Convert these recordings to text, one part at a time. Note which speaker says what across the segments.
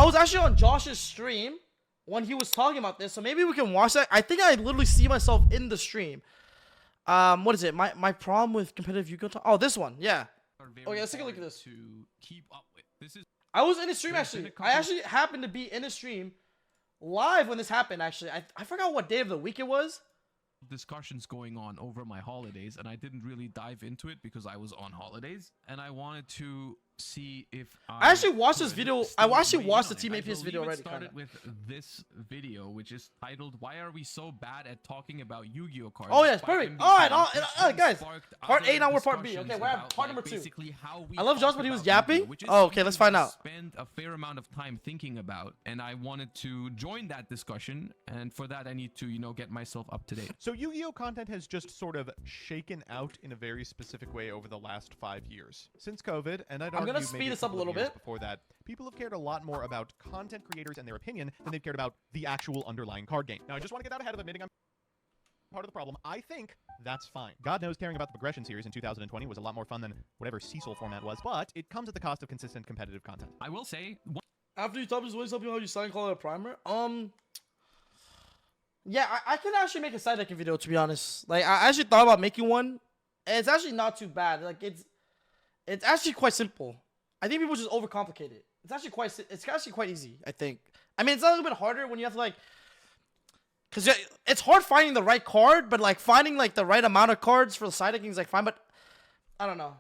Speaker 1: I was actually on Josh's stream when he was talking about this, so maybe we can watch that. I think I literally see myself in the stream. What is it? My problem with competitive Yugioh. Oh, this one. Yeah. Okay, let's take a look at this.
Speaker 2: To keep up with. This is
Speaker 1: I was in a stream actually. I actually happened to be in a stream live when this happened. Actually, I forgot what day of the week it was.
Speaker 2: discussions going on over my holidays, and I didn't really dive into it because I was on holidays, and I wanted to see if
Speaker 1: I actually watched this video. I actually watched the Team APS video already.
Speaker 2: Started with this video, which is titled "Why Are We So Bad at Talking About Yu-Gi-Oh cards?"
Speaker 1: Oh yes, perfect. All right, guys. Part A, now we're part B. Okay, we're at part number 2. I love Josh, but he was yapping. Oh, okay, let's find out.
Speaker 2: Spend a fair amount of time thinking about, and I wanted to join that discussion, and for that I need to, get myself up to date.
Speaker 3: So Yu-Gi-Oh content has just sort of shaken out in a very specific way over the last 5 years. Since COVID, and I'm
Speaker 1: gonna speed this up a little bit.
Speaker 3: Before that, people have cared a lot more about content creators and their opinion than they've cared about the actual underlying card game. Now, I just want to get out ahead of admitting I'm part of the problem. I think that's fine. God knows caring about the progression series in 2020 was a lot more fun than whatever Cecil format was, but it comes at the cost of consistent competitive content.
Speaker 2: I will say,
Speaker 1: after you top this way, something how you sign call it a primer. Yeah, I can actually make a side decking video, to be honest. Like, I actually thought about making one, and it's actually not too bad. Like, it's actually quite simple. I think people just overcomplicate it. It's actually quite easy, I think. I mean, it's a little bit harder when you have to, like, because it's hard finding the right card, but, like, finding, like, the right amount of cards for the side decking is, like, fine, but I don't know.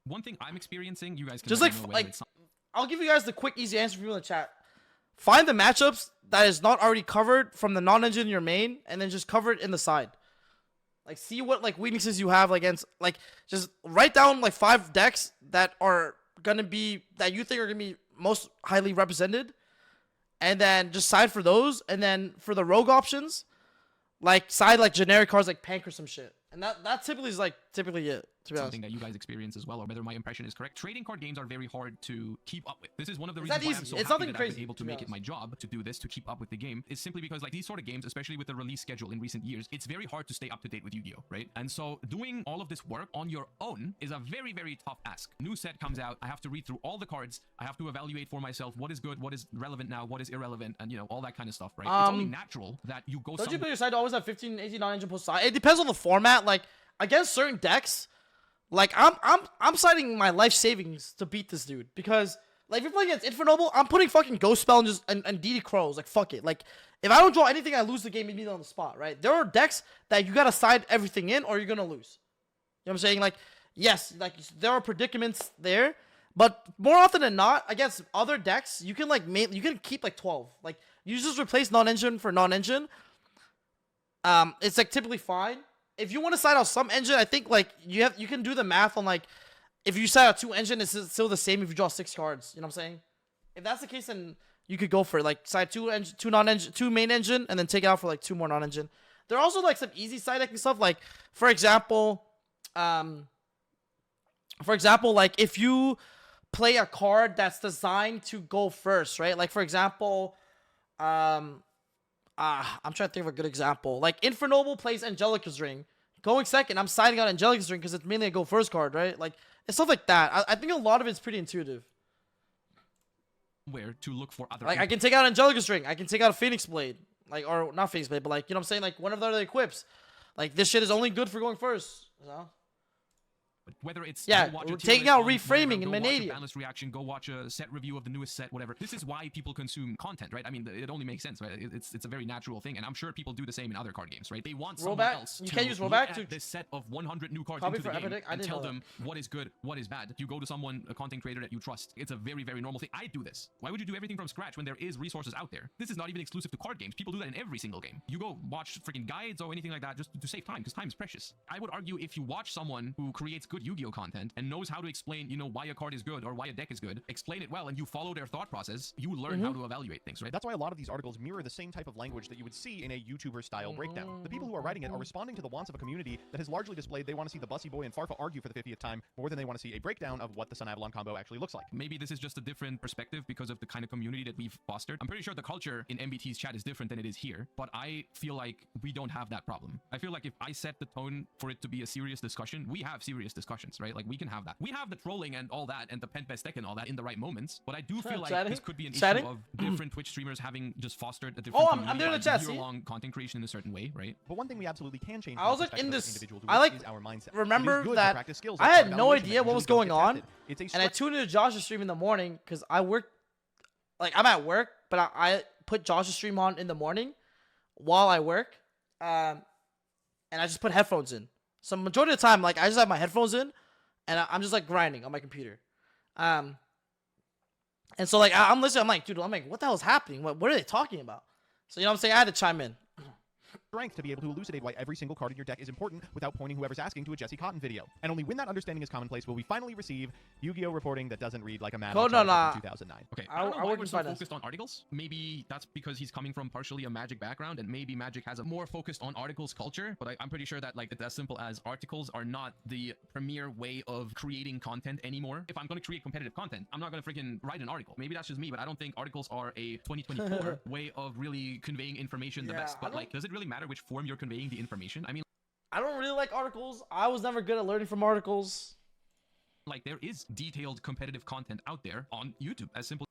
Speaker 2: One thing I'm experiencing, you guys can
Speaker 1: just, like, I'll give you guys the quick, easy answer for you in the chat. Find the matchups that is not already covered from the non-engine in your main, and then just cover it in the side. Like, see what, like, weaknesses you have against, like, just write down, like, 5 decks that are gonna be, that you think are gonna be most highly represented, and then just side for those, and then for the rogue options, like, side, like, generic cards like Pank or some shit. And that typically is, like, typically it, to be honest.
Speaker 2: Something that you guys experience as well, or whether my impression is correct. Trading card games are very hard to keep up with. This is one of the reasons why I'm so happy that I've been able to make it my job to do this, to keep up with the game. Is simply because, like, these sort of games, especially with the release schedule in recent years, it's very hard to stay up to date with Yu-Gi-Oh, right? And so doing all of this work on your own is a very, very tough ask. New set comes out, I have to read through all the cards, I have to evaluate for myself what is good, what is relevant now, what is irrelevant, and, all that kind of stuff, right? It's only natural that you go.
Speaker 1: Don't you play your side to always have 15, 18 non-engine post side? It depends on the format. Like, against certain decks, like, I'm citing my life savings to beat this dude, because, like, if you're playing against Infernoble, I'm putting fucking Ghost Spell and just and DD Crows. Like, fuck it. Like, if I don't draw anything, I lose the game immediately on the spot, right? There are decks that you gotta side everything in or you're gonna lose. You know what I'm saying? Like, yes, like, there are predicaments there, but more often than not, against other decks, you can, like, you can keep, like, 12. Like, you just replace non-engine for non-engine. It's, like, typically fine. If you want to side out some engine, I think, like, you can do the math on, like, if you side out 2 engine, it's still the same if you draw 6 cards. You know what I'm saying? If that's the case, then you could go for it. Like, side 2 non-engine, 2 main engine, and then take it out for, like, 2 more non-engine. There are also, like, some easy side decking stuff. Like, for example, like, if you play a card that's designed to go first, right? Like, for example, I'm trying to think of a good example. Like, Infernoble plays Angelica's Ring. Going second, I'm siding out Angelica's Ring because it's mainly a go first card, right? Like, it's stuff like that. I think a lot of it's pretty intuitive.
Speaker 2: Where to look for other.
Speaker 1: Like, I can take out Angelica's Ring. I can take out a Phoenix Blade. Like, or not Phoenix Blade, but, like, you know what I'm saying? Like, one of the other equips. Like, this shit is only good for going first. You know?
Speaker 2: Whether it's
Speaker 1: taking out reframing in Manadia.
Speaker 2: Balanced reaction, go watch a set review of the newest set, whatever. This is why people consume content, right? I mean, it only makes sense, right? It's a very natural thing, and I'm sure people do the same in other card games, right? They want someone else to look at this set of 100 new cards into the game and tell them what is good, what is bad. You go to someone, a content creator that you trust. It's a very, very normal thing. I do this. Why would you do everything from scratch when there is resources out there? This is not even exclusive to card games. People do that in every single game. You go watch freaking guides or anything like that just to save time, because time is precious. I would argue if you watch someone who creates good Yu-Gi-Oh content and knows how to explain, why a card is good or why a deck is good, explain it well, and you follow their thought process, you learn how to evaluate things, right?
Speaker 3: That's why a lot of these articles mirror the same type of language that you would see in a YouTuber-style breakdown. The people who are writing it are responding to the wants of a community that has largely displayed they want to see the Bussy Boy and Farfa argue for the 50th time more than they want to see a breakdown of what the Sun Avalon combo actually looks like.
Speaker 2: Maybe this is just a different perspective because of the kind of community that we've fostered. I'm pretty sure the culture in MBT's chat is different than it is here, but I feel like we don't have that problem. I feel like if I set the tone for it to be a serious discussion, we have serious discussions, right? Like we can have that. We have the trolling and all that and the pen pestek and all that in the right moments, but I do feel like this could be an issue of different Twitch streamers having just fostered a different
Speaker 1: I'm doing the chat,
Speaker 2: year-long content creation in a certain way, right?
Speaker 3: But one thing we absolutely can change.
Speaker 1: I was like in this. I
Speaker 3: like
Speaker 1: like
Speaker 3: our mindset.
Speaker 1: remember that I had no idea what was going on, and I tuned into Josh's stream in the morning because I work. Like I'm at work, but I put Josh's stream on in the morning while I work, and I just put headphones in. So majority of the time, like I just have my headphones in, and I'm just like grinding on my computer, and so like I'm listening. I'm like, dude, I'm like, what the hell is happening? What are they talking about? So you know what I'm saying? I had to chime in.
Speaker 3: Strength to be able to elucidate why every single card in your deck is important without pointing whoever's asking to a Jesse Cotton video. And only when that understanding is commonplace will we finally receive Yu-Gi-Oh reporting that doesn't read like a man in 2009.
Speaker 2: Okay, I don't know why we're so focused on articles. Maybe that's because he's coming from partially a Magic background, and maybe Magic has a more focused on articles culture. But I'm pretty sure that like it's as simple as articles are not the premier way of creating content anymore. If I'm going to create competitive content, I'm not going to freaking write an article. Maybe that's just me, but I don't think articles are a 2024 way of really conveying information the best. But like, does it really matter which form you're conveying the information? I mean,
Speaker 1: I don't really like articles. I was never good at learning from articles.
Speaker 2: Like there is detailed competitive content out there on YouTube, as simple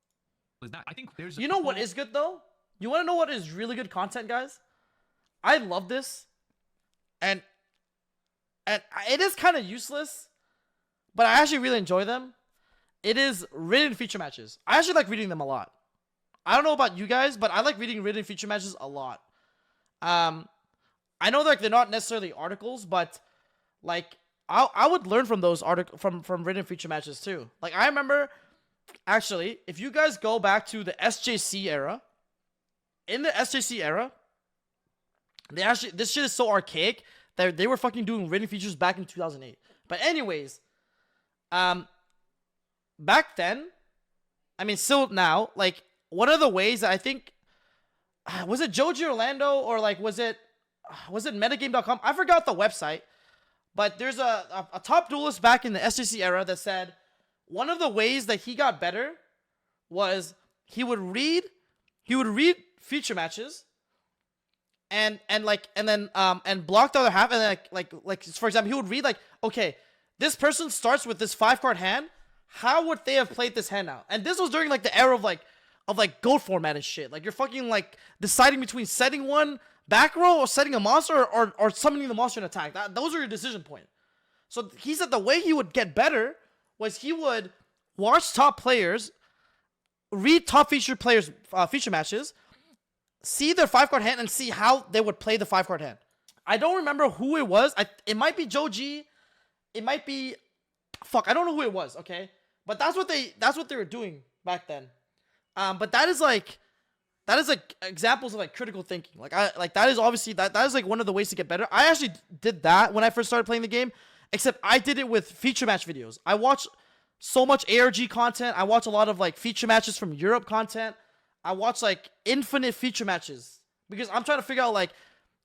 Speaker 2: as that. I think there's
Speaker 1: you know what is good though? You want to know what is really good content, guys? I love this, and it is kind of useless, but I actually really enjoy them. It is written feature matches. I actually like reading them a lot. I don't know about you guys, but I like reading written feature matches a lot. I know like they're not necessarily articles, but like I would learn from those from written feature matches too. Like I remember, actually, if you guys go back to the SJC era, in the SJC era, they actually this shit is so archaic that they were fucking doing written features back in 2008. But anyways, back then, I mean still now, like one of the ways that I think was it Joji Orlando or like was it metagame.com? I forgot the website, but there's a top duelist back in the SJC era that said one of the ways that he got better was he would read feature matches and block the other half, and then like for example, he would read like, okay, this person starts with this 5-card hand, how would they have played this hand out? And this was during like the era of goat format and shit. Like you're fucking like deciding between setting one back row or setting a monster or summoning the monster in attack. Those are your decision point. So he said the way he would get better was he would watch top players, read top feature players' feature matches, see their 5-card hand, and see how they would play the 5-card hand. I don't remember who it was. It might be Joji. It might be I don't know who it was. Okay, but that's what they were doing back then. But that is like examples of like critical thinking. That is obviously that is like one of the ways to get better. I actually did that when I first started playing the game, except I did it with feature match videos. I watch so much ARG content. I watch a lot of like feature matches from Europe content. I watch like infinite feature matches because I'm trying to figure out like,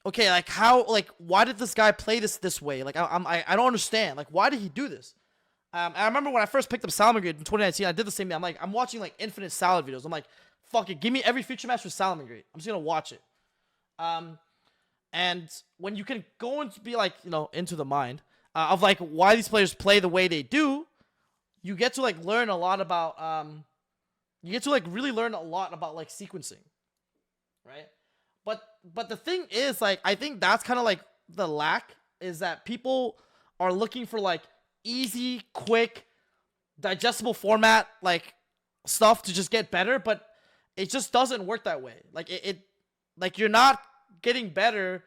Speaker 1: okay, like how, like why did this guy play this way? Like I don't understand. Like why did he do this? I remember when I first picked up Salamangreat in 2019, I did the same thing. I'm watching like infinite Salad videos. I'm like, fuck it, give me every feature match with Salamangreat. I'm just gonna watch it. And when you can go and be like, into the mind of like why these players play the way they do, you get to like learn a lot about really learn a lot about like sequencing, right? But the thing is, like, I think that's kind of like the lack is that people are looking for like easy, quick, digestible format like stuff to just get better, but it just doesn't work that way. Like like you're not getting better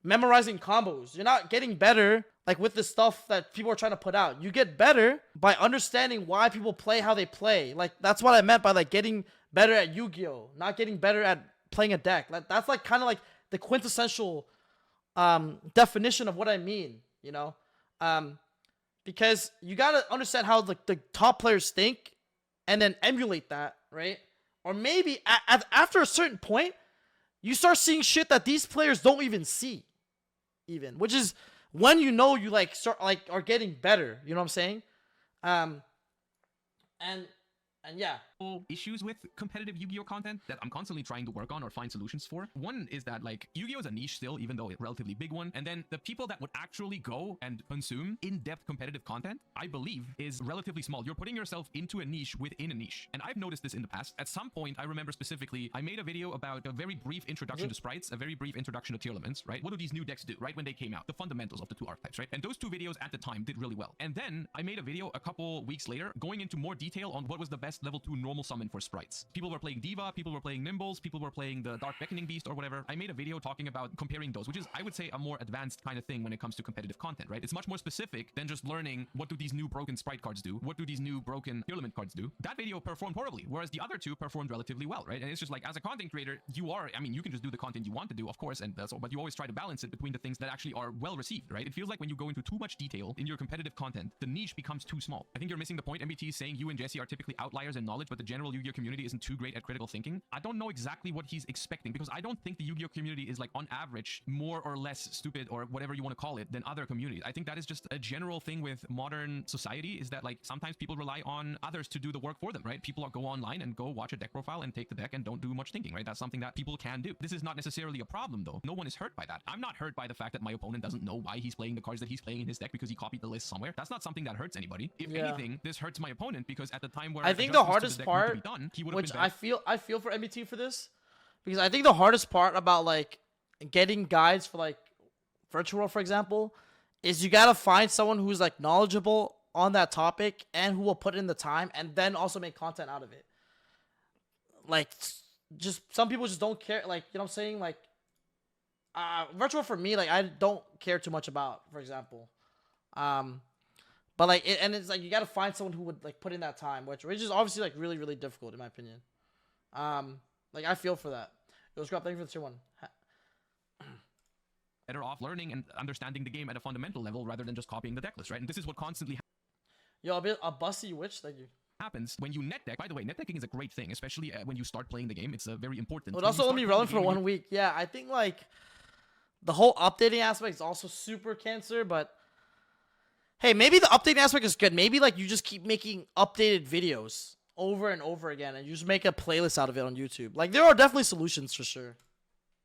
Speaker 1: memorizing combos. You're not getting better like with the stuff that people are trying to put out. You get better by understanding why people play how they play. Like that's what I meant by like getting better at Yu-Gi-Oh, not getting better at playing a deck. Like that's like kind of like the quintessential definition of what I mean, because you got to understand how the top players think and then emulate that, right? Or maybe after a certain point, you start seeing shit that these players don't even see, which is when you like start like are getting better. You know what I'm saying? And yeah,
Speaker 2: issues with competitive Yu-Gi-Oh content that I'm constantly trying to work on or find solutions for. One is that like Yu-Gi-Oh is a niche still, even though a relatively big one. And then the people that would actually go and consume in-depth competitive content, I believe, is relatively small. You're putting yourself into a niche within a niche. And I've noticed this in the past. At some point, I remember specifically, I made a video about a very brief introduction to sprites, a very brief introduction to tier elements, right? What do these new decks do, right? When they came out, the fundamentals of the two archetypes, right? And those two videos at the time did really well. And then I made a video a couple weeks later going into more detail on what was the best level 2 normal summon for sprites. People were playing Diva, people were playing Nimbles, people were playing the Dark Beckoning Beast or whatever. I made a video talking about comparing those, which is, I would say, a more advanced kind of thing when it comes to competitive content, right? It's much more specific than just learning what do these new broken sprite cards do, what do these new broken tier element cards do. That video performed horribly, whereas the other two performed relatively well, right? And it's just like, as a content creator, I mean, you can just do the content you want to do, of course, and that's all, but you always try to balance it between the things that actually are well received, right? It feels like when you go into too much detail in your competitive content, the niche becomes too small. I think you're missing the point. MBT is saying you and Jesse are typically outliers in knowledge, but the general Yu-Gi-Oh community isn't too great at critical thinking. I don't know exactly what he's expecting, because I don't think the Yu-Gi-Oh community is like on average more or less stupid or whatever you want to call it than other communities. I think that is just a general thing with modern society, is that like sometimes people rely on others to do the work for them, right? People go online and go watch a deck profile and take the deck and don't do much thinking, right? That's something that people can do. This is not necessarily a problem though. No one is hurt by that. I'm not hurt by the fact that my opponent doesn't know why he's playing the cards that he's playing in his deck because he copied the list somewhere. That's not something that hurts anybody. If anything, this hurts my opponent, because at the time where
Speaker 1: I think the hardest part, which I feel for MBT for this, because I think the hardest part about like getting guides for like Virtual World, for example, is you gotta find someone who's like knowledgeable on that topic and who will put in the time and then also make content out of it. Like, just some people just don't care. Like, you know what I'm saying? Like, Virtual for me, like I don't care too much about, for example. But like, it's like you gotta find someone who would like put in that time, which is obviously like really, really difficult in my opinion. Like I feel for that. Yo, Scrub, thank you for the tier 1.
Speaker 2: Better off learning and understanding the game at a fundamental level rather than just copying the deck list, right? And this is what constantly
Speaker 1: Yo, a busty witch, thank you.
Speaker 2: Happens when you net deck. By the way, net decking is a great thing, especially when you start playing the game. It's a very important.
Speaker 1: It would also let me relevant for 1 week. Yeah, I think like the whole updating aspect is also super cancer, but hey, maybe the updating aspect is good. Maybe like you just keep making updated videos over and over again and you just make a playlist out of it on YouTube. Like there are definitely solutions for sure.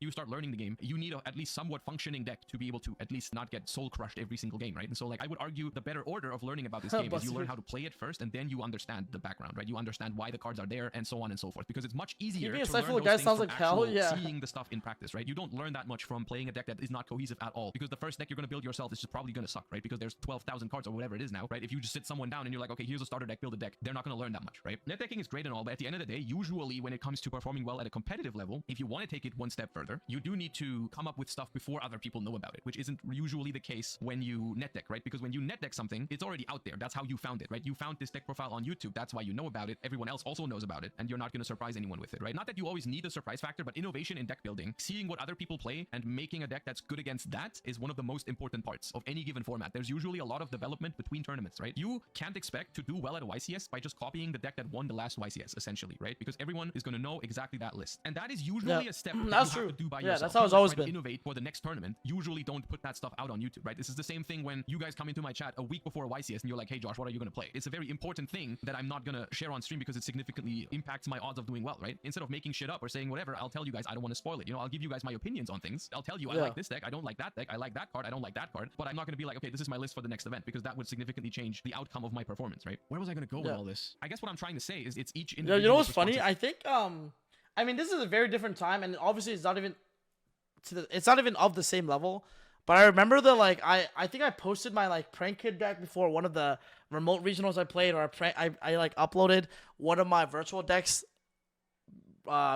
Speaker 2: You start learning the game, you need at least somewhat functioning deck to be able to at least not get soul crushed every single game, right? And so like I would argue the better order of learning about this game is you learn how to play it first and then you understand the background, right? You understand why the cards are there and so on and so forth, because it's much easier to learn those things from seeing the stuff in practice, right? You don't learn that much from playing a deck that is not cohesive at all, because the first deck you're going to build yourself is just probably going to suck, right? Because there's 12,000 cards or whatever it is now, right? If you just sit someone down and you're like, okay, here's a starter deck, build a deck, they're not going to learn that much, right? Net decking is great and all, but at the end of the day, usually when it comes to performing well at a competitive level, if you want to take it one step further, you do need to come up with stuff before other people know about it, which isn't usually the case when you net deck, right? Because when you net deck something, it's already out there. That's how you found it, right? You found this deck profile on YouTube. That's why you know about it. Everyone else also knows about it, and you're not going to surprise anyone with it, right? Not that you always need a surprise factor, but innovation in deck building, seeing what other people play and making a deck that's good against that is one of the most important parts of any given format. There's usually a lot of development between tournaments, right? You can't expect to do well at a YCS by just copying the deck that won the last YCS, essentially, right? Because everyone is going to know exactly that list. And that is usually a step that you have to do by yourself.
Speaker 1: That's how it's always been.
Speaker 2: Innovate for the next tournament. Usually don't put that stuff out on YouTube, right? This is the same thing when you guys come into my chat a week before YCS and you're like, hey Josh, what are you going to play? It's a very important thing that I'm not going to share on stream because it significantly impacts my odds of doing well, right? Instead of making shit up or saying whatever, I'll tell you guys I don't want to spoil it. You know, I'll give you guys my opinions on things. I'll tell you I like this deck, I don't like that deck, I like that card, I don't like that card, but I'm not going to be like, okay, this is my list for the next event, because that would significantly change the outcome of my performance, right? Where was I going to go with all this? I guess what I'm trying to say is it's each individual.
Speaker 1: You know what's funny? I think I mean, this is a very different time, and obviously it's not even of the same level, but I remember I think I posted my like prank kid deck before one of the remote regionals I played, or I like uploaded one of my virtual decks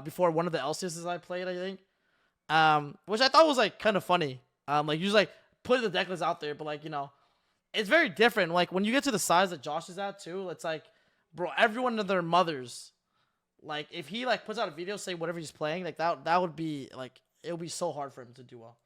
Speaker 1: before one of the LCSs I played, I think, which I thought was like kind of funny. Like you just like put the deck list out there, but like, you know, it's very different. Like when you get to the size that Josh is at too, it's like, bro, everyone and their mothers, like if he like puts out a video say whatever he's playing, like that would be like, it would be so hard for him to do well.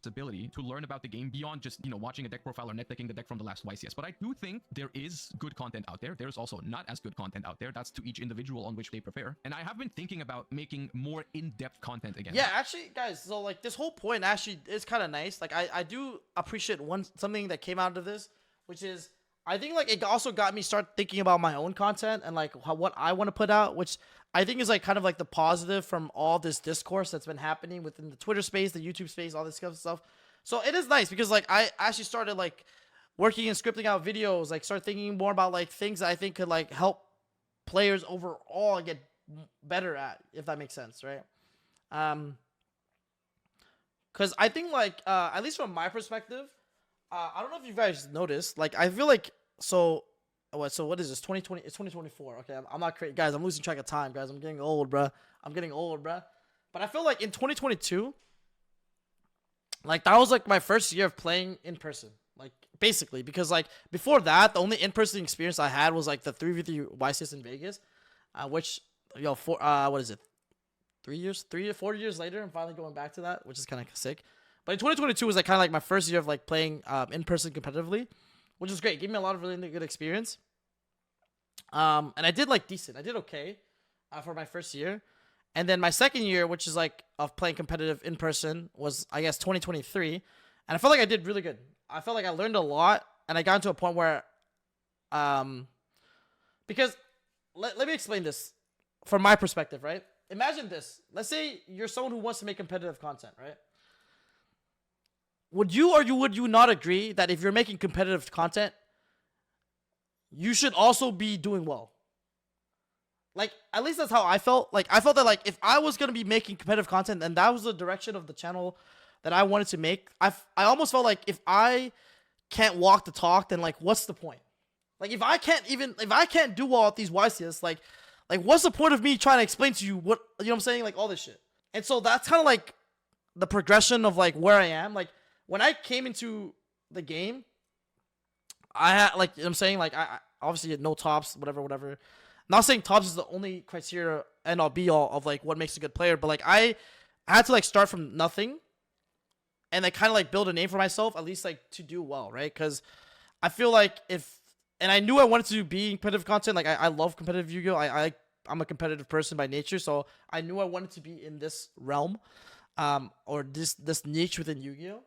Speaker 2: Ability to learn about the game beyond just, you know, watching a deck profile or net decking the deck from the last YCS. But I do think there is good content out there. There's also not as good content out there. That's to each individual on which they prefer. And I have been thinking about making more in-depth content again.
Speaker 1: Yeah, actually, guys, so like this whole point actually is kind of nice. Like I do appreciate something that came out of this, which is I think like it also got me start thinking about my own content and like what I want to put out, which I think is like kind of like the positive from all this discourse that's been happening within the Twitter space, the YouTube space, all this stuff. So it is nice because like I actually started like working and scripting out videos, like start thinking more about like things that I think could like help players overall get better at, if that makes sense, right? Because I think like at least from my perspective, I don't know if you guys noticed, like I feel like so what is this 2020? It's 2024. Okay, I'm not crazy, guys. I'm losing track of time, guys. I'm getting old, bruh. But I feel like in 2022, like that was like my first year of playing in person, like basically because like before that, the only in-person experience I had was like the 3v3 YCS in Vegas, which what is it? 4 years later, I'm finally going back to that, which is kind of sick. But in 2022 was like kind of like my first year of like playing in person competitively, which was great. It gave me a lot of really good experience. And I did like decent. I did okay for my first year. And then my second year, which is like of playing competitive in person, was I guess 2023. And I felt like I did really good. I felt like I learned a lot, and I got to a point where, because let me explain this from my perspective, right? Imagine this. Let's say you're someone who wants to make competitive content, right? Would you or would you not agree that if you're making competitive content, you should also be doing well? Like, at least that's how I felt. Like, I felt that, like, if I was going to be making competitive content and that was the direction of the channel that I wanted to make, I almost felt like if I can't walk the talk, then, like, what's the point? Like, if I can't do well at these YCS, like, what's the point of me trying to explain to you what, you know what I'm saying? Like, all this shit. And so that's kind of, like, the progression of, like, where I am. Like, when I came into the game, I had, like, you know what I'm saying? Like, I obviously had no tops, whatever. Not saying tops is the only criteria and all be all of, like, what makes a good player. But, like, I had to, like, start from nothing and, like, kind of, like, build a name for myself, at least, like, to do well, right? Because I feel like and I knew I wanted to be in competitive content. Like, I love competitive Yu-Gi-Oh! I'm a competitive person by nature, so I knew I wanted to be in this realm, or this niche within Yu-Gi-Oh!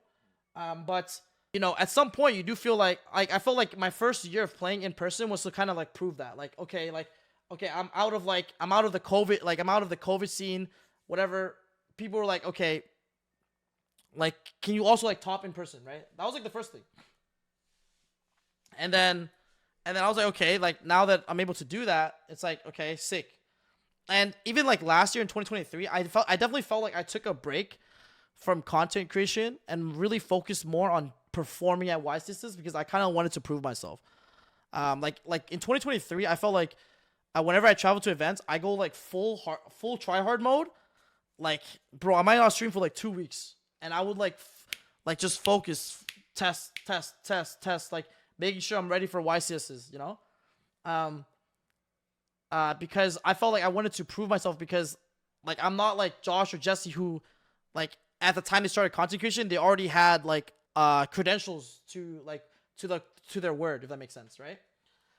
Speaker 1: But you know, at some point you do feel like I felt like my first year of playing in person was to kind of like prove that, like, okay, I'm out of the COVID scene, whatever. People were like, okay, like, can you also like top in person, right? That was like the first thing. And then I was like, okay, like now that I'm able to do that, it's like, okay, sick. And even like last year in 2023, I definitely felt like I took a break from content creation and really focused more on performing at YCS because I kind of wanted to prove myself. Like in 2023, I felt like whenever I travel to events, I go like full try hard mode. Like, bro, I might not stream for like 2 weeks, and I would like just focus, test, like making sure I'm ready for YCSs, you know? Because I felt like I wanted to prove myself because like I'm not like Josh or Jesse who like at the time they started content creation, they already had like credentials to their word, if that makes sense, right?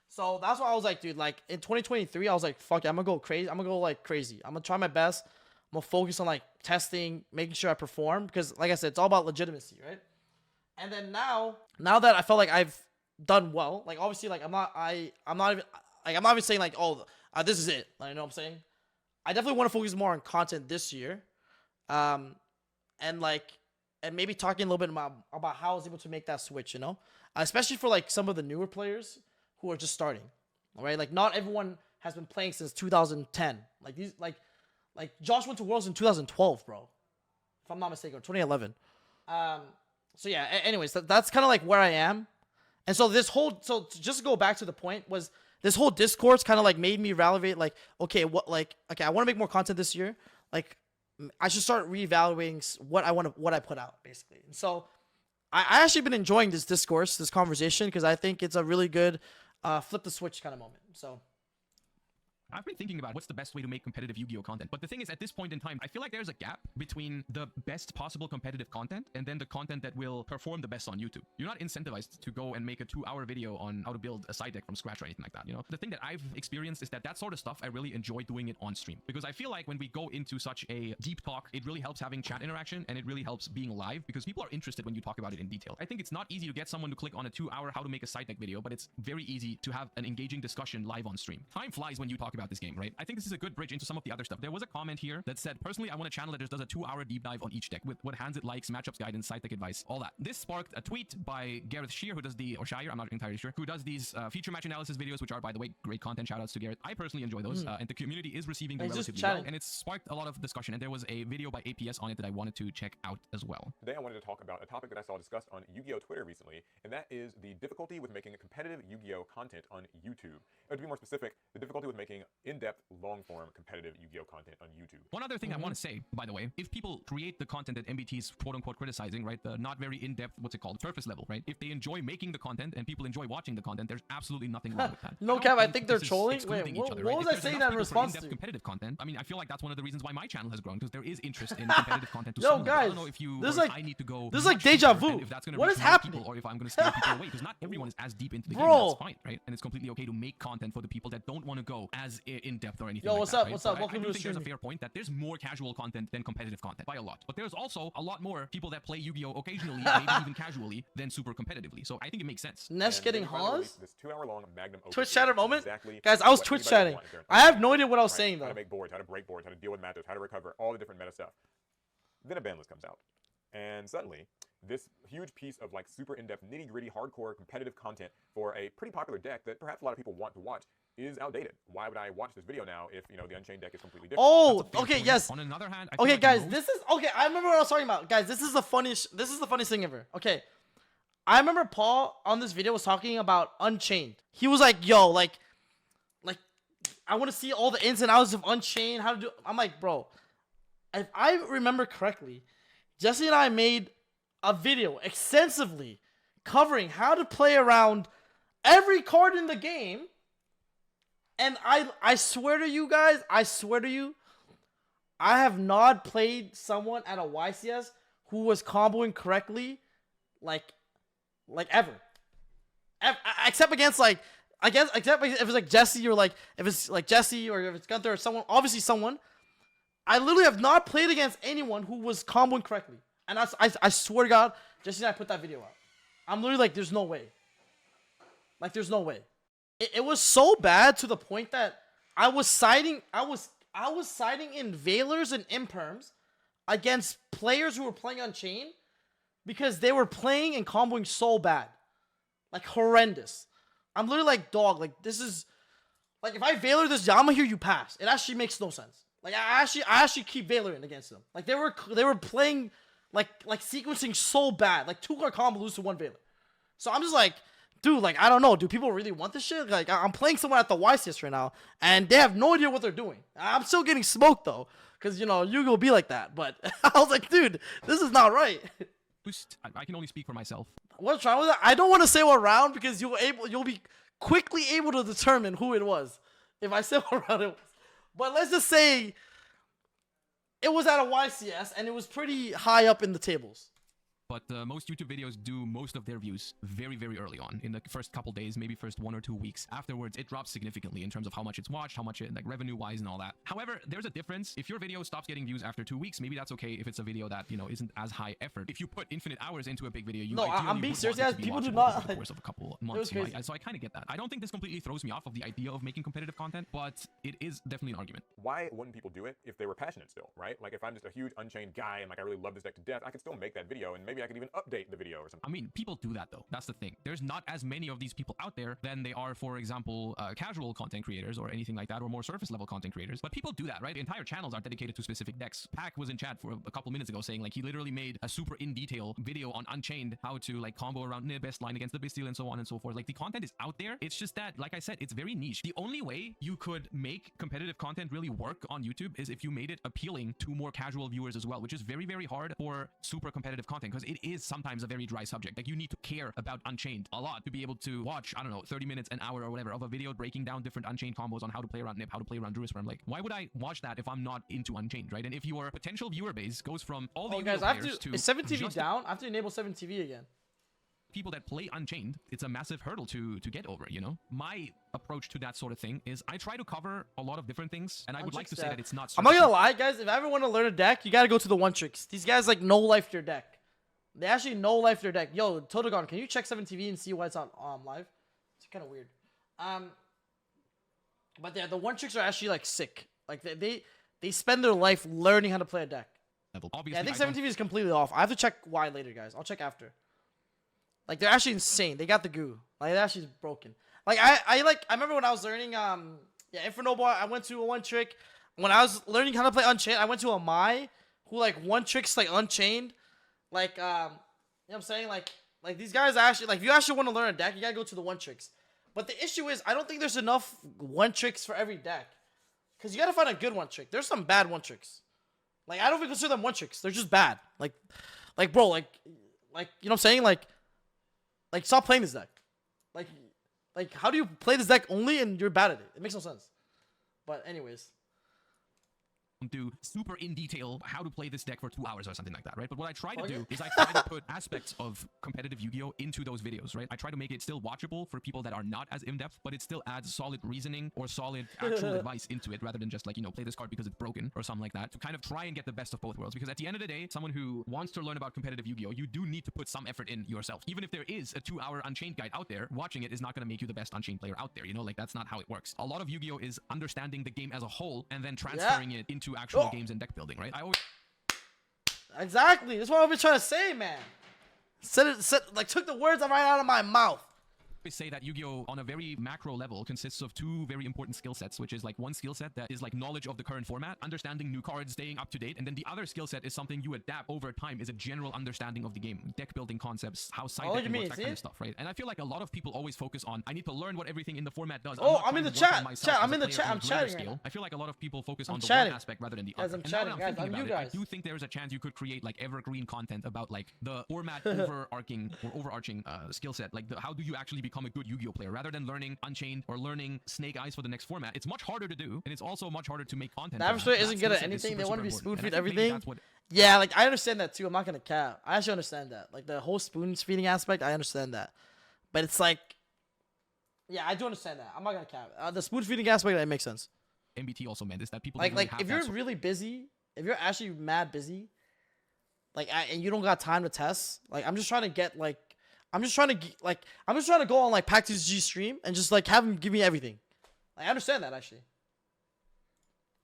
Speaker 1: So that's why I was like, dude, like in 2023, I was like, fuck it, I'm gonna go crazy. I'm gonna go like crazy. I'm gonna try my best. I'm gonna focus on like testing, making sure I perform because, like I said, it's all about legitimacy, right? And then now that I felt like I've done well, like obviously, like I'm not even saying like, oh, this is it. Like, you know what I'm saying? I definitely want to focus more on content this year. And maybe talking a little bit about how I was able to make that switch, you know, especially for like some of the newer players who are just starting, all right? Like not everyone has been playing since 2010. Like these, like Josh went to Worlds in 2012, bro, if I'm not mistaken, or 2011. So yeah. Anyways, that's kind of like where I am, and so so just to go back to the point was this whole discourse kind of like made me evaluate like, okay, I want to make more content this year, like. I should start reevaluating what I put out, basically. And so I actually been enjoying this discourse, this conversation, because I think it's a really good flip the switch kind of moment. So
Speaker 2: I've been thinking about what's the best way to make competitive Yu-Gi-Oh content. But the thing is, at this point in time, I feel like there's a gap between the best possible competitive content and then the content that will perform the best on YouTube. You're not incentivized to go and make a 2-hour video on how to build a side deck from scratch or anything like that, you know? The thing that I've experienced is that sort of stuff, I really enjoy doing it on stream. Because I feel like when we go into such a deep talk, it really helps having chat interaction and it really helps being live because people are interested when you talk about it in detail. I think it's not easy to get someone to click on a 2-hour how to make a side deck video, but it's very easy to have an engaging discussion live on stream. Time flies when you talk about this game, right? I think this is a good bridge into some of the other stuff. There was a comment here that said, personally, I want a channel that just does a 2-hour deep dive on each deck with what hands it likes, matchups guidance, side deck advice, all that. This sparked a tweet by Gareth Shear, who does the, or Shire, I'm not entirely sure, who does these feature match analysis videos, which are, by the way, great content. Shoutouts to Gareth. I personally enjoy those, and the community is receiving them relatively well, and it's sparked a lot of discussion, and there was a video by APS on it that I wanted to check out as well.
Speaker 4: Today I wanted to talk about a topic that I saw discussed on Yu-Gi-Oh! Twitter recently, and that is the difficulty with making competitive Yu-Gi-Oh! Content on YouTube. Or to be more specific, the difficulty with making in-depth, long-form competitive Yu-Gi-Oh! Content on YouTube.
Speaker 2: One other thing I want to say, by the way, if people create the content that MBT's quote-unquote criticizing, right, the not very in-depth, what's it called, surface level, right, if they enjoy making the content and people enjoy watching the content, there's absolutely nothing wrong with that.
Speaker 1: No cap, I think they're trolling. Wait, what was I saying that in response to?
Speaker 2: Competitive content. I mean, I feel like that's one of the reasons why my channel has grown, because there is interest in competitive content.
Speaker 1: Yo, guys,
Speaker 2: I don't know if you,
Speaker 1: this is like,
Speaker 2: I need to go.
Speaker 1: This is like deja vu.
Speaker 2: If that's gonna
Speaker 1: what
Speaker 2: reach
Speaker 1: is
Speaker 2: more
Speaker 1: happening?
Speaker 2: People, or if I'm going to scare people away, because not everyone is as deep into the game. That's fine, right? And it's completely okay to make content for the people that don't want to go as in depth or anything.
Speaker 1: Yo,
Speaker 2: like
Speaker 1: what's
Speaker 2: that,
Speaker 1: up?
Speaker 2: right?
Speaker 1: What's up?
Speaker 2: So
Speaker 1: Welcome to the stream.
Speaker 2: There's a fair point that there's more casual content than competitive content by a lot, but there's also a lot more people that play Yu-Gi-Oh! Occasionally, maybe even casually, than super competitively. So I think it makes sense.
Speaker 1: Ness getting Haws?
Speaker 4: This 2-hour-long Magnum
Speaker 1: Twitch chatter moment?
Speaker 4: Exactly,
Speaker 1: guys, I was Twitch chatting. I have no idea what I was saying though.
Speaker 4: How to make boards, how to break boards, how to deal with matchups, how to recover, all the different meta stuff. Then a ban list comes out. And suddenly, this huge piece of like super in-depth, nitty-gritty, hardcore, competitive content for a pretty popular deck that perhaps a lot of people want to watch is outdated. Why would I watch this video now if, you know, the Unchained deck is completely different?
Speaker 1: Oh, okay, yes.
Speaker 2: On another hand,
Speaker 1: okay, guys, this is okay. I remember what I was talking about. Guys, this is the funniest thing ever. Okay. I remember Paul on this video was talking about Unchained. He was like, yo, like I want to see all the ins and outs of Unchained, how to do. I'm like, bro, if I remember correctly, Jesse and I made a video extensively covering how to play around every card in the game. And I swear to you guys, I have not played someone at a YCS who was comboing correctly like ever. Except against except if it's like Jesse or like if it's like Jesse or if it's Gunther or someone, obviously someone. I literally have not played against anyone who was comboing correctly. And I swear to God, Jesse and I put that video out. I'm literally like, there's no way. Like, there's no way. It was so bad to the point that I was siding in Veilers and Imperms against players who were playing Unchained because they were playing and comboing so bad. Like, horrendous. I'm literally like, dog, like, this is... Like, if I Veiler this Yama here, you pass. It actually makes no sense. Like, I actually keep Veilering against them. Like, they were playing, like sequencing so bad. Like, 2-card combo lose to 1 Veiler. So I'm just like... Dude, like, I don't know. Do people really want this shit? Like, I'm playing someone at the YCS right now, and they have no idea what they're doing. I'm still getting smoked, though, because, you know, Yugioh be like that. But I was like, dude, this is not right.
Speaker 2: I can only speak for myself.
Speaker 1: What's wrong with that? I don't want to say what round, because you'll be quickly able to determine who it was if I say what round it was. But let's just say it was at a YCS, and it was pretty high up in the tables.
Speaker 2: But most YouTube videos do most of their views very, very early on. In the first couple days, maybe first 1 or 2 weeks. Afterwards, it drops significantly in terms of how much it's watched, how much it, like, revenue-wise and all that. However, there's a difference. If your video stops getting views after 2 weeks, maybe that's okay if it's a video that, you know, isn't as high effort. If you put infinite hours into a big video, you
Speaker 1: I'm being serious, guys. People do
Speaker 2: not...
Speaker 1: Over
Speaker 2: the course of a couple months, you know, so I kind of get that. I don't think this completely throws me off of the idea of making competitive content, but it is definitely an argument.
Speaker 4: Why wouldn't people do it if they were passionate still, right? Like, if I'm just a huge Unchained guy and, like, I really love this deck to death, I could still make that video, and maybe I could even update the video or something.
Speaker 2: I mean, people do that though. That's the thing. There's not as many of these people out there than they are, for example, casual content creators or anything like that, or more surface level content creators. But people do that, right? Entire channels are dedicated to specific decks. Pac was in chat for a couple minutes ago saying, like, he literally made a super in detail video on Unchained, how to, like, combo around the best line against the Bastille and so on and so forth. Like, the content is out there. It's just that, like I said, it's very niche. The only way you could make competitive content really work on YouTube is if you made it appealing to more casual viewers as well, which is very, very hard for super competitive content. Because it is sometimes a very dry subject. Like, you need to care about Unchained a lot to be able to watch, I don't know, 30 minutes, an hour or whatever of a video breaking down different Unchained combos on how to play around Nip, how to play around Druiswurm. Like, why would I watch that if I'm not into Unchained, right? And if your potential viewer base goes from all the
Speaker 1: guys, I have
Speaker 2: players
Speaker 1: to,
Speaker 2: to
Speaker 1: is 7TV down? I have to enable 7TV again.
Speaker 2: people that play Unchained, it's a massive hurdle to get over, you know? My approach to that sort of thing is I try to cover a lot of different things, and I would like to say that it's not
Speaker 1: I'm not gonna lie, guys, if I ever want to learn a deck, you gotta go to the one tricks. These guys, like, no life their deck. They actually no life their deck. Yo, Totogon, can you check 7TV and see why it's on live? It's kind of weird. But yeah, the one tricks are actually, like, sick. Like, they spend their life learning how to play a deck.
Speaker 2: Obviously,
Speaker 1: yeah, I think 7TV is completely off. I have to check why later, guys. I'll check after. Like, they're actually insane. They got the goo. Like, they're actually broken. Like, I remember when I was learning, Infernoble, I went to a one trick. When I was learning how to play Unchained, I went to a Mai who, like, one tricks, like, Unchained. Like, you know what I'm saying? Like these guys actually, like, if you actually want to learn a deck, you gotta go to the one tricks. But the issue is, I don't think there's enough one tricks for every deck. Because you gotta find a good one trick. There's some bad one tricks. Like, I don't even consider them one tricks. They're just bad. Like, bro, like, you know what I'm saying? Like, stop playing this deck. Like, how do you play this deck only and you're bad at it? It makes no sense. But anyways.
Speaker 2: Do super in detail how to play this deck for 2 hours or something like that, right? But what I try to do is I try to put aspects of competitive Yu-Gi-Oh into those videos, right? I try to make it still watchable for people that are not as in-depth, but it still adds solid reasoning or solid actual advice into it, rather than just, like, you know, play this card because it's broken or something like that, to kind of try and get the best of both worlds. Because at the end of the day, someone who wants to learn about competitive Yu-Gi-Oh, you do need to put some effort in yourself. Even if there is a 2-hour Unchained guide out there, watching it is not going to make you the best Unchained player out there, you know? Like, that's not how it works. A lot of Yu-Gi-Oh is understanding the game as a whole and then transferring it into actual games and deck building, right?
Speaker 1: Exactly. That's what I've been trying to say, man. Took the words right out of my mouth.
Speaker 2: Say that Yu-Gi-Oh on a very macro level consists of two very important skill sets, which is like one skill set that is like knowledge of the current format, understanding new cards, staying up to date, and then the other skill set is something you adapt over time, is a general understanding of the game, deck building concepts, how side decking works, that kind of stuff, right? And I feel like a lot of people always focus on, I need to learn what everything in the format does.
Speaker 1: Oh, I'm in the chat. I'm in the chat. I'm chatting right now.
Speaker 2: I feel like a lot of people focus on the one aspect rather than the other.
Speaker 1: I'm chatting, guys. I'm you guys.
Speaker 2: I do think there's a chance you could create like evergreen content about like the format overarching skill set. Like, how do you actually become a good Yu-Gi-Oh player? Rather than learning Unchained or learning Snake Eyes for the next format, it's much harder to do, and it's also much harder to make content.
Speaker 1: The average player isn't good at anything. They want to be spoon-feed everything. Yeah, like, I understand that too. I'm not gonna cap. I actually understand that. Like, the whole spoon-feeding aspect, I understand that. But it's like, yeah, I do understand that. I'm not gonna cap. The spoon-feeding aspect, that makes sense.
Speaker 2: MBT also meant is that people
Speaker 1: like if you're really busy, if you're actually mad busy, like, and you don't got time to test, like, I'm just trying to get like. I'm just trying to go on, like, Pac2G stream and just, like, have him give me everything. I understand that, actually.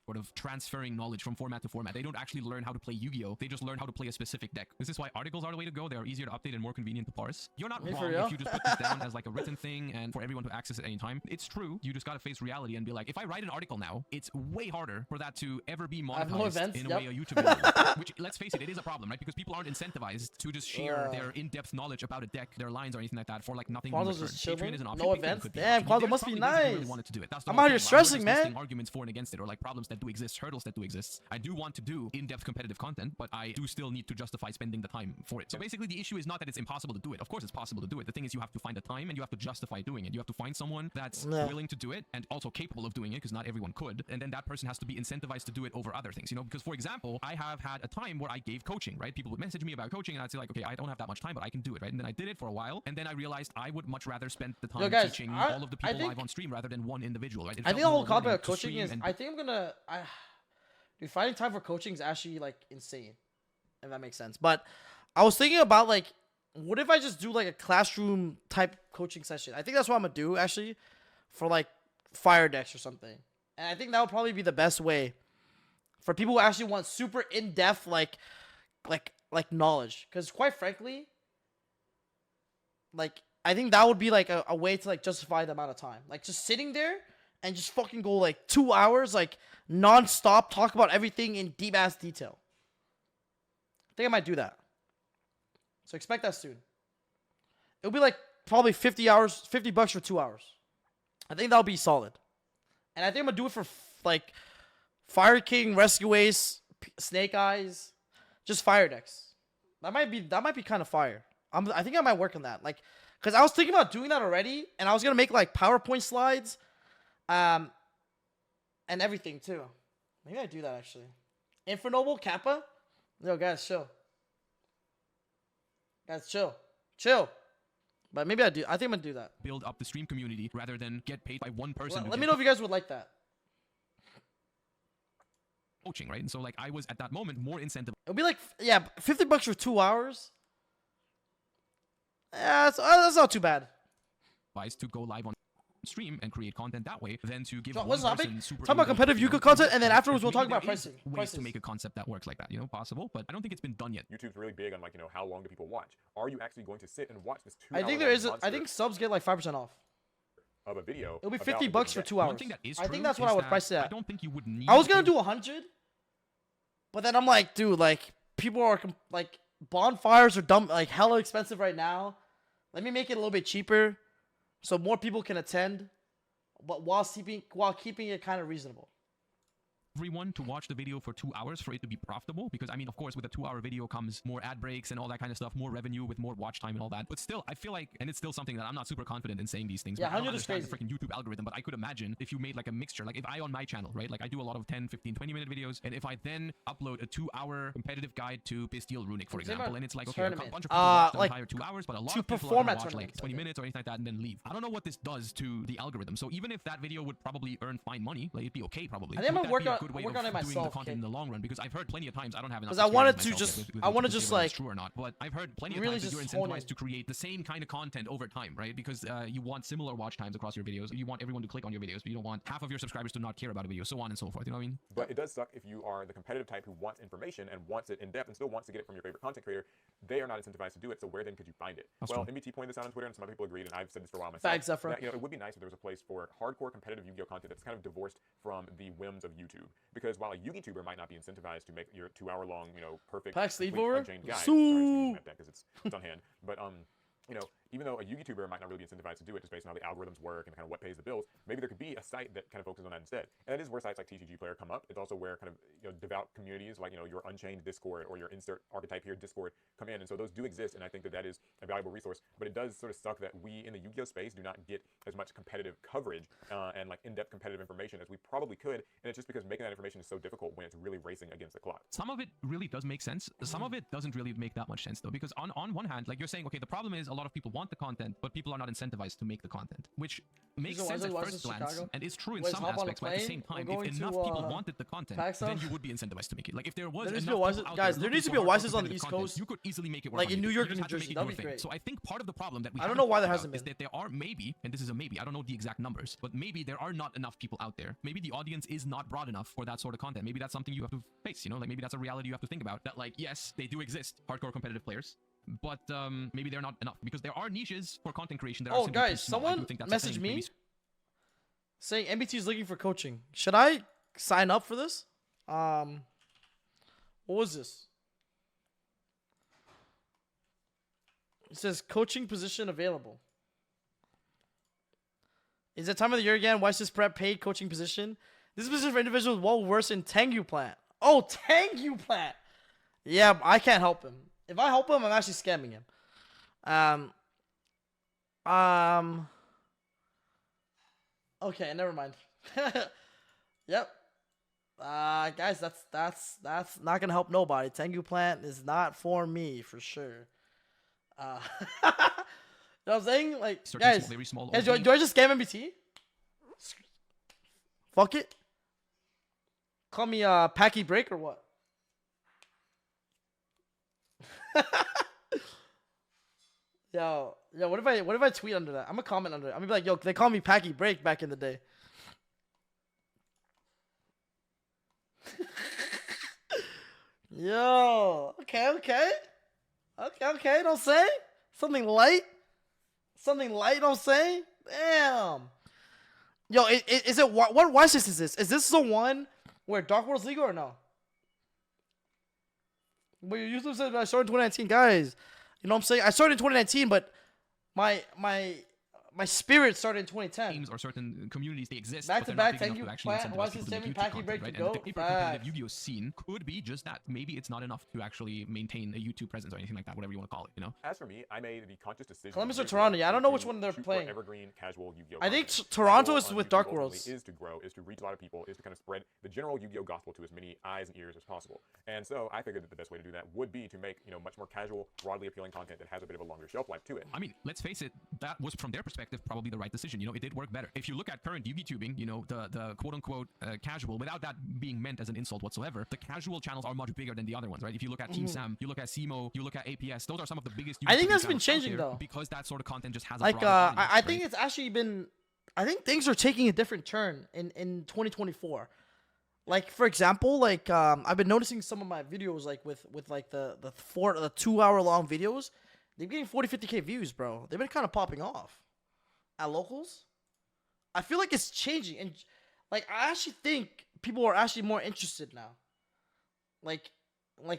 Speaker 2: Sort of transferring knowledge from format to format. They don't actually learn how to play Yu-Gi-Oh! They just learn how to play a specific deck. This is why articles are the way to go. They are easier to update and more convenient to parse. You're not wrong if you just put this down as like a written thing and for everyone to access at any time. It's true. You just gotta face reality and be like, if I write an article now, it's way harder for that to ever be monetized in a way a YouTube video would. Which, let's face it is a problem, right? Because people aren't incentivized to just share their in-depth knowledge about a deck, their lines or anything like that for like nothing in return. Patreon is an option.
Speaker 1: No events? Damn, Quanzo must be nice.
Speaker 2: Really wanted to do it. That's
Speaker 1: I'm out here stressing, man.
Speaker 2: Arguments for and against it, or like problems that do exist, hurdles that do exist. I do want to do in-depth competitive content, but I do still need to justify spending the time for it. So basically the issue is not that it's impossible to do it. Of course it's possible to do it. The thing is you have to find the time and you have to justify doing it. You have to find someone that's willing to do it and also capable of doing it, because not everyone could. And then that person has to be incentivized to do it over other things, you know? Because for example, I have had a time where I gave coaching, right? People would message me about coaching and I'd say like, okay, I don't have that much time, but I can do it, right? And then I did it for a while, and then I realized I would much rather spend the time teaching all of the people live on stream rather than one individual, right?
Speaker 1: I think the whole concept of coaching is, I think I'm gonna... Dude, finding time for coaching is actually, like, insane, if that makes sense. But I was thinking about, like, what if I just do, like, a classroom type coaching session? I think that's what I'm gonna do, actually, for, like, fire decks or something. And I think that would probably be the best way for people who actually want super in-depth, like knowledge. Because quite frankly, like, I think that would be, like, a way to, like, justify the amount of time. Like, just sitting there and just fucking go, like, 2 hours, like, non-stop, talk about everything in deep-ass detail. I think I might do that. So expect that soon. It'll be, like, probably $50 for 2 hours. I think that'll be solid. And I think I'm gonna do it for, like, Fire King, Rescue Ace, Snake Eyes, just fire decks. That might be kind of fire. I think I might work on that. Like, cause I was thinking about doing that already, and I was gonna make like PowerPoint slides, and everything too. Maybe I do that actually. Infernoble Kappa. Yo, guys, chill. Guys, chill. But maybe I do. I think I'm gonna do that.
Speaker 2: Build up the stream community rather than get paid by one person.
Speaker 1: Let me know if you guys would like that.
Speaker 2: Coaching, right? And so like I was at that moment more incentivized.
Speaker 1: It'll be like, yeah, $50 for 2 hours. Yeah, that's not too bad.
Speaker 2: To go live on stream and create content that way than to give
Speaker 1: what's
Speaker 2: one
Speaker 1: the topic?
Speaker 2: person super
Speaker 1: Talk about competitive Yugioh content, and then afterwards we'll talk about
Speaker 2: there is
Speaker 1: pricing.
Speaker 2: Ways to make a concept that works like that, you know, possible, but I don't think it's been done yet.
Speaker 4: YouTube's really big on like, you know, how long do people watch? Are you actually going to sit and watch this 2
Speaker 1: I think there is. I think subs get like 5% off.
Speaker 4: of a video?
Speaker 1: It'll be $50 for 2 hours.
Speaker 2: One thing that is
Speaker 1: I
Speaker 2: true
Speaker 1: think that's what I would price it at.
Speaker 2: I don't think you would need.
Speaker 1: I was gonna do 100, but then I'm like, dude, like people are like bonfires are dumb, like hella expensive right now. Let me make it a little bit cheaper, so more people can attend, but while keeping it kind of reasonable.
Speaker 2: Everyone to watch the video for 2 hours for it to be profitable, because I mean, of course, with a 2-hour video comes more ad breaks and all that kind of stuff, more revenue with more watch time and all that. But still, I feel like, and it's still something that I'm not super confident in saying these things.
Speaker 1: Yeah,
Speaker 2: but I don't
Speaker 1: 100 is
Speaker 2: understand
Speaker 1: crazy.
Speaker 2: the freaking YouTube algorithm, but I could imagine if you made like a mixture, like if I on my channel, right, like I do a lot of 10, 15, 20-minute videos, and if I then upload a 2-hour competitive guide to Bastille Runic, for example, and it's like, okay, a bunch of people watch the
Speaker 1: like,
Speaker 2: entire 2 hours, but a lot
Speaker 1: to
Speaker 2: of people
Speaker 1: perform
Speaker 2: are
Speaker 1: at
Speaker 2: gonna watch like 20 minutes or anything like that and then leave. I don't know what this does to the algorithm. So even if that video would probably earn fine money, like it'd be okay probably.
Speaker 1: I think I'm gonna work on it
Speaker 2: doing
Speaker 1: myself.
Speaker 2: the content in the long run, because I've heard plenty of times, I don't have enough.
Speaker 1: Because I wanted to
Speaker 2: myself
Speaker 1: just,
Speaker 2: yet with
Speaker 1: I want to
Speaker 2: YouTube
Speaker 1: just
Speaker 2: say whether
Speaker 1: like
Speaker 2: it's true or not, but I've heard plenty of
Speaker 1: really
Speaker 2: times that you're
Speaker 1: just hone
Speaker 2: incentivized
Speaker 1: in.
Speaker 2: to create the same kind of content over time, right? Because you want similar watch times across your videos. You want everyone to click on your videos, but you don't want half of your subscribers to not care about a video, so on and so forth. You know what I mean?
Speaker 4: But it does suck if you are the competitive type who wants information and wants it in depth and still wants to get it from your favorite content creator. They are not incentivized to do it, so where then could you find it?
Speaker 2: That's
Speaker 4: well,
Speaker 2: true.
Speaker 4: MBT pointed this out on Twitter, and some other people agreed, and I've said this for a while myself.
Speaker 1: Thanks, Zephyr.
Speaker 4: That, you know, it would be nice if there was a place for hardcore competitive Yu-Gi-Oh content that's kind of divorced from the whims of YouTube. Because while a YouTuber might not be incentivized to make your 2-hour-long, you know, perfect,
Speaker 1: Pack sleeve
Speaker 4: complete,
Speaker 1: over?
Speaker 4: unchained guide.
Speaker 1: So-
Speaker 4: Sorry, excuse me, because it's on hand. But you know, even though a YouTuber might not really be incentivized to do it just based on how the algorithms work and kind of what pays the bills, maybe there could be a site that kind of focuses on that instead. And that is where sites like TCG Player come up. It's also where kind of, you know, devout communities like, you know, your Unchained Discord or your Insert Archetype Here Discord come in. And so those do exist, and I think that that is a valuable resource. But it does sort of suck that we in the Yu-Gi-Oh space do not get as much competitive coverage and like in-depth competitive information as we probably could. And it's just because making that information is so difficult when it's really racing against the clock.
Speaker 2: Some of it really does make sense. Some of it doesn't really make that much sense though, because on one hand, like you're saying, okay, the problem is a lot of people want the content, but people are not incentivized to make the content, which makes sense at first glance and is true in some aspects. But at the same time, if enough people wanted the content, then you would be incentivized to make it. Like if there was enough people out
Speaker 1: guys,
Speaker 2: there
Speaker 1: there needs to be a
Speaker 2: looking for
Speaker 1: Wisest on the
Speaker 2: hardcore
Speaker 1: East
Speaker 2: content,
Speaker 1: Coast,
Speaker 2: you could easily make it work.
Speaker 1: like in New York
Speaker 2: You
Speaker 1: and
Speaker 2: just
Speaker 1: New
Speaker 2: have to
Speaker 1: Jersey.
Speaker 2: make it
Speaker 1: That'd
Speaker 2: your
Speaker 1: be
Speaker 2: thing.
Speaker 1: great.
Speaker 2: So I think part of the problem that we
Speaker 1: I don't know why there
Speaker 2: haven't
Speaker 1: hasn't
Speaker 2: talked about is
Speaker 1: been.
Speaker 2: that there are maybe, and this is a maybe, I don't know the exact numbers, but maybe there are not enough people out there. Maybe the audience is not broad enough for that sort of content. Maybe that's something you have to face, you know, like maybe that's a reality you have to think about, that like, yes, they do exist, hardcore competitive players, but maybe they're not enough, because there are niches for content creation that are simply too
Speaker 1: guys,
Speaker 2: small. I do
Speaker 1: someone
Speaker 2: think that's a
Speaker 1: messaged
Speaker 2: thing.
Speaker 1: me
Speaker 2: Maybe
Speaker 1: saying MBT is looking for coaching. Should I sign up for this? What was this? It says coaching position available. Is it time of the year again? Why is this prep paid coaching position? This is position for individuals well versed in Tengu plant. Oh, Tengu plant. Yeah, I can't help him. If I help him, I'm actually scamming him. Okay, never mind. Yep. Guys, that's not gonna help nobody. Tengu plant is not for me for sure. You know what I'm saying? Like, guys,
Speaker 2: very small
Speaker 1: do I just scam MBT? Fuck it. Call me Packy Break or what? Yo, what if I tweet under that? I'm gonna comment under it. I'm gonna be like, yo, they call me Packy Break back in the day. Yo, okay. Don't say something light. Don't say. Damn. Yo, is it what watch this is this? Is this the one where Dark World's legal or no? Well, your YouTube said I started in 2019, guys. You know what I'm saying? I started in 2019, but my my spirit started in 2010.
Speaker 2: Games or certain communities, they exist.
Speaker 1: Back
Speaker 2: but
Speaker 1: to
Speaker 2: they're
Speaker 1: back,
Speaker 2: not big
Speaker 1: thank
Speaker 2: enough
Speaker 1: you.
Speaker 2: to actually incentivize
Speaker 1: Watch
Speaker 2: people
Speaker 1: this
Speaker 2: to make
Speaker 1: Timmy
Speaker 2: YouTube
Speaker 1: Packy
Speaker 2: content,
Speaker 1: break
Speaker 2: right?
Speaker 1: to
Speaker 2: And
Speaker 1: go.
Speaker 2: the hyper-competitive Yu-Gi-Oh scene could be just that. Maybe it's not enough to actually maintain a YouTube presence or anything like that, whatever you want to call it, you know?
Speaker 4: As for me, I made the conscious decision.
Speaker 1: Columbus or Toronto? Yeah, I don't know which one they're
Speaker 4: shoot for
Speaker 1: playing.
Speaker 4: Evergreen casual Yu-Gi-Oh!
Speaker 1: I think
Speaker 4: content.
Speaker 1: Toronto
Speaker 4: My
Speaker 1: is
Speaker 4: goal
Speaker 1: with
Speaker 4: on
Speaker 1: Dark
Speaker 4: YouTube
Speaker 1: Worlds.
Speaker 4: ultimately is to grow, is to reach a lot of people, is to kind of spread the general Yu-Gi-Oh! Gospel to as many eyes and ears as possible. And so I figured that the best way to do that would be to make, much more casual, broadly appealing content that has a bit of a longer shelf life to it.
Speaker 2: I mean, let's face it, that was from their perspective probably the right decision. It did work better. If you look at current Yu-Gi tubing, the quote-unquote casual, without that being meant as an insult whatsoever, the casual channels are much bigger than the other ones, right? If you look at Team Sam, you look at SEMO, you look at APS, those are some of the biggest
Speaker 1: I think
Speaker 2: Yu-Gi
Speaker 1: that's been
Speaker 2: channels out
Speaker 1: changing
Speaker 2: there
Speaker 1: though,
Speaker 2: because that sort of content just has a
Speaker 1: like
Speaker 2: broader audience,
Speaker 1: I
Speaker 2: right?
Speaker 1: think it's actually been, I think things are taking a different turn in 2024. Like for example, like I've been noticing some of my videos like with like the 2-hour long videos, they're getting 40-50K views, bro. They've been kind of popping off at locals. I feel like it's changing, and like I actually think people are actually more interested now. Like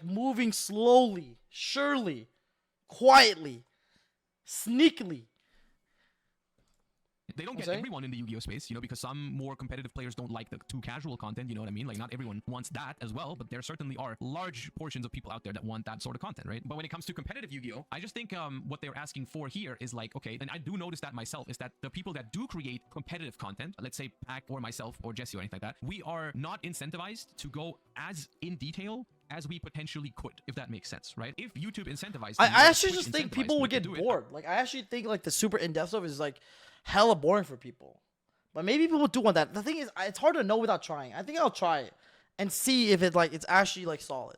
Speaker 1: moving slowly, surely, quietly, sneakily.
Speaker 2: They don't get everyone in the Yu-Gi-Oh space, because some more competitive players don't like the too casual content, you know what I mean? Like, not everyone wants that as well, but there certainly are large portions of people out there that want that sort of content, right? But when it comes to competitive Yu-Gi-Oh, I just think what they're asking for here is like, okay, and I do notice that myself, is that the people that do create competitive content, let's say Pac or myself or Jesse or anything like that, we are not incentivized to go as in detail as we potentially could, if that makes sense, right? If YouTube incentivized,
Speaker 1: I actually just think people would get bored. Like, I actually think like the super in-depth stuff is like hella boring for people. But maybe people do want that. The thing is, it's hard to know without trying. I think I'll try it and see if it's actually like solid.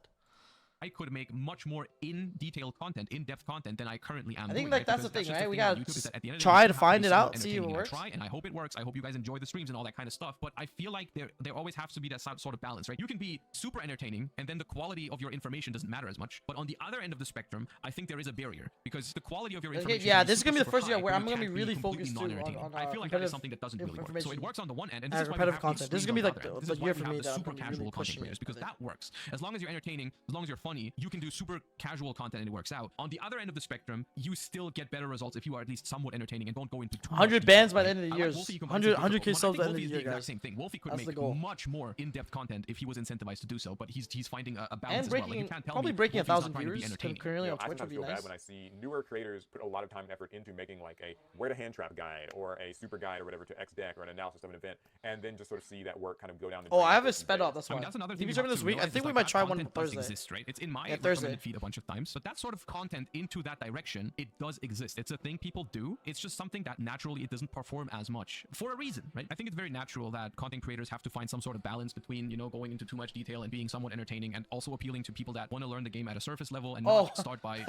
Speaker 2: I could make much more in-detail content, in-depth content than I currently am.
Speaker 1: I think
Speaker 2: doing,
Speaker 1: like
Speaker 2: right?
Speaker 1: that's the
Speaker 2: because
Speaker 1: thing,
Speaker 2: just
Speaker 1: right? We
Speaker 2: YouTube,
Speaker 1: gotta try to find it out, see if it
Speaker 2: entertaining, and I
Speaker 1: works.
Speaker 2: try, and I hope it works. I hope you guys enjoy the streams and all that kind of stuff. But I feel like there always has to be that sort of balance, right? You can be super entertaining, and then the quality of your information doesn't matter as much. But on the other end of the spectrum, I think there is a barrier because the quality of your information.
Speaker 1: Yeah, this is gonna be the
Speaker 2: super
Speaker 1: first year
Speaker 2: high,
Speaker 1: where
Speaker 2: but
Speaker 1: I'm gonna be
Speaker 2: can't
Speaker 1: really
Speaker 2: completely
Speaker 1: focused too
Speaker 2: non-entertaining.
Speaker 1: on
Speaker 2: I feel like that is something that doesn't really work. So it works on the one end, and this is why we have
Speaker 1: content.
Speaker 2: This
Speaker 1: is gonna be like
Speaker 2: the
Speaker 1: year for me
Speaker 2: the
Speaker 1: that I'm
Speaker 2: super
Speaker 1: gonna be really
Speaker 2: casual content
Speaker 1: pushing
Speaker 2: creators,
Speaker 1: it,
Speaker 2: because that works. As long as you're entertaining, as long as you're funny, you can do super casual content and it works out. On the other end of the spectrum, you still get better results if you are at least somewhat entertaining and don't go into too
Speaker 1: 100
Speaker 2: much
Speaker 1: bans
Speaker 2: detail,
Speaker 1: by the end of the year. 100K subs by the end of the year,
Speaker 2: guys.
Speaker 1: guys.
Speaker 2: Same thing. Wolfie could
Speaker 1: That's
Speaker 2: make much more in-depth content if he was incentivized to do so, but he's finding a balance
Speaker 1: And
Speaker 2: as well. Like,
Speaker 1: breaking,
Speaker 2: you can't tell
Speaker 1: probably
Speaker 2: me
Speaker 1: breaking
Speaker 2: Wolfie's not
Speaker 1: 1,000
Speaker 2: trying to be
Speaker 1: viewers
Speaker 2: entertaining.
Speaker 1: concurrently on
Speaker 4: I
Speaker 1: Twitch would
Speaker 4: sometimes
Speaker 1: be
Speaker 4: feel bad
Speaker 1: nice.
Speaker 4: when I see newer creators put a lot of time and effort into making like a where to hand trap guide or a super guide or whatever to X deck or an analysis of an event, and then just sort of see that work kind of go down the
Speaker 1: Oh,
Speaker 4: drain
Speaker 1: I have
Speaker 4: after
Speaker 1: it
Speaker 4: a few
Speaker 1: sped
Speaker 4: days.
Speaker 1: up. That's why.
Speaker 2: That's another thing
Speaker 1: TV
Speaker 2: you
Speaker 1: streaming
Speaker 2: have
Speaker 1: this
Speaker 2: to
Speaker 1: week. I
Speaker 2: realize
Speaker 1: think
Speaker 2: is
Speaker 1: we
Speaker 2: like
Speaker 1: might
Speaker 2: that
Speaker 1: try one
Speaker 2: content does
Speaker 1: Thursday.
Speaker 2: exist, right? It's in my
Speaker 1: Yeah, Thursday.
Speaker 2: recommended feed a bunch of times, but that sort of content into that direction, it does exist. It's a thing people do. It's just something that naturally it doesn't perform as much for a reason, right? I think it's very natural that content creators have to find some sort of balance between, going into too much detail and being somewhat entertaining, and also appealing to people that want to learn the game at a surface level and not start by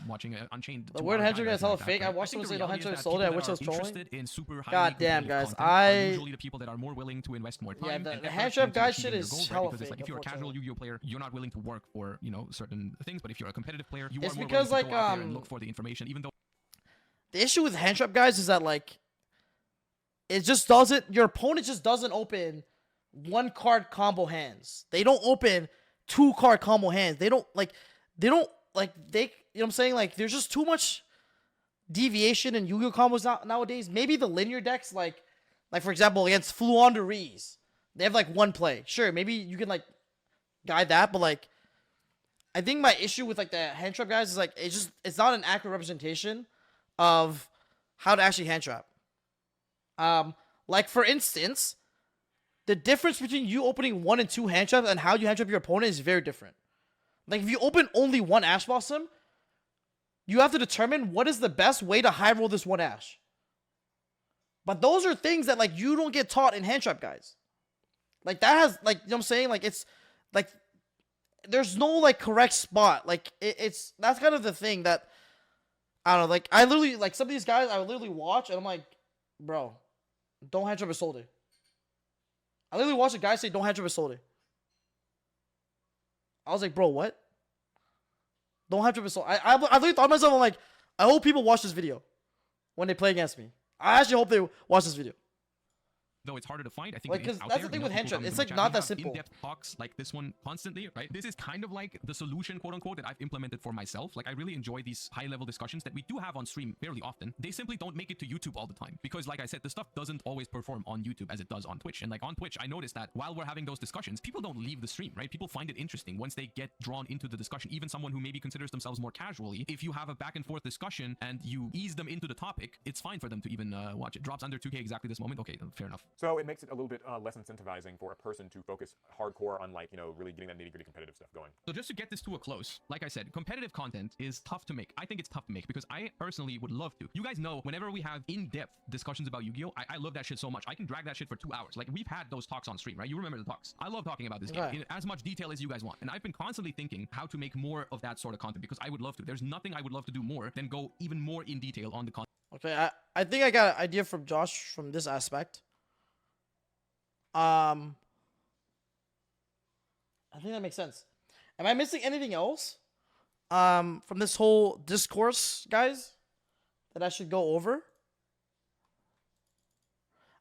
Speaker 2: watching Unchained.
Speaker 1: The word Hendrick is hella fake. I watched someone say the Hendrick sold it. I wish I was trolling. God damn, guys.
Speaker 2: Usually the people that are more willing to invest more time.
Speaker 1: Yeah,
Speaker 2: and
Speaker 1: the
Speaker 2: effort
Speaker 1: hand trap
Speaker 2: into
Speaker 1: guy
Speaker 2: achieving
Speaker 1: shit
Speaker 2: your
Speaker 1: is
Speaker 2: goals, right?
Speaker 1: hella
Speaker 2: Because it's
Speaker 1: fake.
Speaker 2: like if you're a casual Yu-Gi-Oh player, you're not willing to work for certain things, but if you're a competitive player, you are more
Speaker 1: because,
Speaker 2: willing to
Speaker 1: like,
Speaker 2: go out there and look for the information, even though.
Speaker 1: The issue with hand trap guys is that like it just doesn't, your opponent just doesn't open 1-card combo hands. They don't open 2-card combo hands. They don't like you know what I'm saying? Like there's just too much deviation in Yu-Gi-Oh combos nowadays. Maybe the linear decks like for example against Fluon de Rees, they have like one play. Sure, maybe you can like guide that, but like I think my issue with like the hand trap guys is like it's not an accurate representation of how to actually hand trap. Like for instance, the difference between you opening 1 and 2 hand traps and how you hand trap your opponent is very different. Like if you open only 1 Ash Blossom, you have to determine what is the best way to high roll this 1 Ash. But those are things that like you don't get taught in hand trap guys. Like that has like, you know what I'm saying? Like it's like there's no like correct spot. Like it's that's kind of the thing that I don't know. Like I literally like some of these guys I would literally watch and I'm like, bro, don't hand trap a soldier. I literally watched a guy say don't hand trap a soldier. I was like, bro, what? Don't hand trap a soldier. I literally thought to myself, I'm like, I hope people watch this video when they play against me. I actually hope they watch this video.
Speaker 2: though it's harder to find. I think
Speaker 1: like, because that's the thing with Henchman. It's like not that simple.
Speaker 2: In-depth talks like this one constantly, right? This is kind of like the solution, quote unquote, that I've implemented for myself. Like I really enjoy these high-level discussions that we do have on stream fairly often. They simply don't make it to YouTube all the time because, like I said, the stuff doesn't always perform on YouTube as it does on Twitch. And like on Twitch, I noticed that while we're having those discussions, people don't leave the stream, right? People find it interesting once they get drawn into the discussion. Even someone who maybe considers themselves more casually, if you have a back and forth discussion and you ease them into the topic, it's fine for them to even watch it. Drops under 2K exactly this moment. Okay, fair enough.
Speaker 4: So it makes it a little bit less incentivizing for a person to focus hardcore on, like, you know, really getting that nitty-gritty competitive stuff going.
Speaker 2: So just to get this to a close, like I said, competitive content is tough to make. I think it's tough to make because I personally would love to. You guys know, whenever we have in-depth discussions about Yu-Gi-Oh, I love that shit so much. I can drag that shit for 2 hours. Like, we've had those talks on stream, right? You remember the talks. I love talking about this game in as much detail as you guys want. And I've been constantly thinking how to make more of that sort of content because I would love to. There's nothing I would love to do more than go even more in detail on the content.
Speaker 1: Okay, I think I got an idea from Josh from this aspect. I think that makes sense. Am I missing anything else from this whole discourse, guys, that I should go over?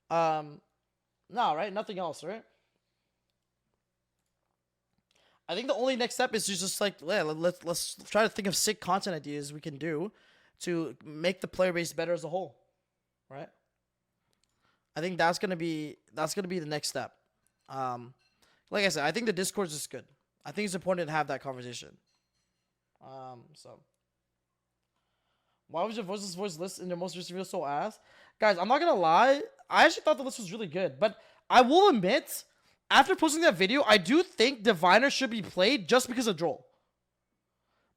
Speaker 1: No, right? Nothing else, right? I think the only next step is just like, yeah, let's try to think of sick content ideas we can do to make the player base better as a whole, right? I think that's gonna be the next step. Like I said, I think the discourse is good. I think it's important to have that conversation. So why was your voice list in your most recent video so ass? Guys, I'm not gonna lie. I actually thought the list was really good, but I will admit, after posting that video, I do think Diviner should be played just because of Droll.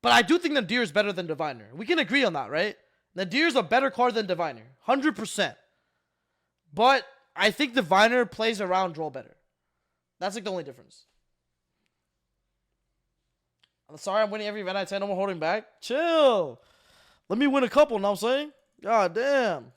Speaker 1: But I do think Nadir is better than Diviner. We can agree on that, right? Nadir is a better card than Diviner, 100%. But I think Diviner plays around Droll better. That's like the only difference. I'm sorry I'm winning every event I attend. No more holding back. Chill. Let me win a couple, know what I'm saying? God damn.